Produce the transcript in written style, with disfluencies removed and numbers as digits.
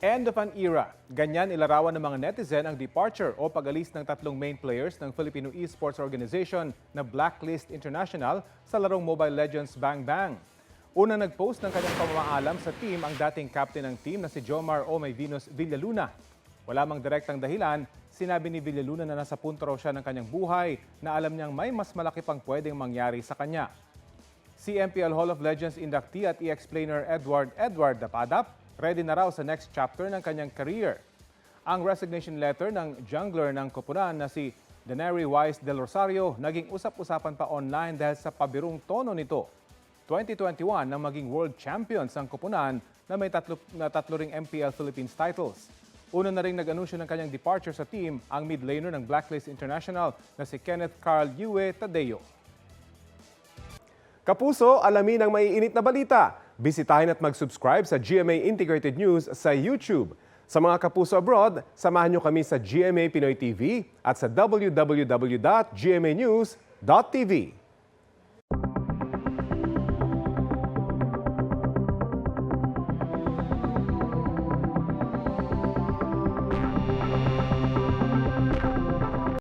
End of an era. Ganyan ilarawan ng mga netizen ang departure o pag-alis ng tatlong main players ng Filipino Esports Organization na Blacklist International sa larong Mobile Legends Bang Bang. Una nag-post ng kanyang pamamaalam sa team ang dating captain ng team na si Jomar Omay Venus Villaluna. Wala mang direktang dahilan, sinabi ni Villaluna na nasa punto raw siya ng kanyang buhay na alam niyang may mas malaki pang pwedeng mangyari sa kanya. Si MPL Hall of Legends inductee at e-explainer Edward Dapadap, ready na raw sa next chapter ng kanyang career. Ang resignation letter ng jungler ng Koponan na si Danary Wise Del Rosario naging usap-usapan pa online dahil sa pabirong tono nito. 2021 nang maging world champions ang Koponan na may tatlo ring MPL Philippines titles. Una na rin nag-anunsyo ng kanyang departure sa team ang mid laner ng Blacklist International na si Kenneth Carl Yue Tadeo. Kapuso, alamin ang maiinit na balita. Bisitahin at mag-subscribe sa GMA Integrated News sa YouTube. Sa mga kapuso abroad, samahan nyo kami sa GMA Pinoy TV at sa www.gmanews.tv.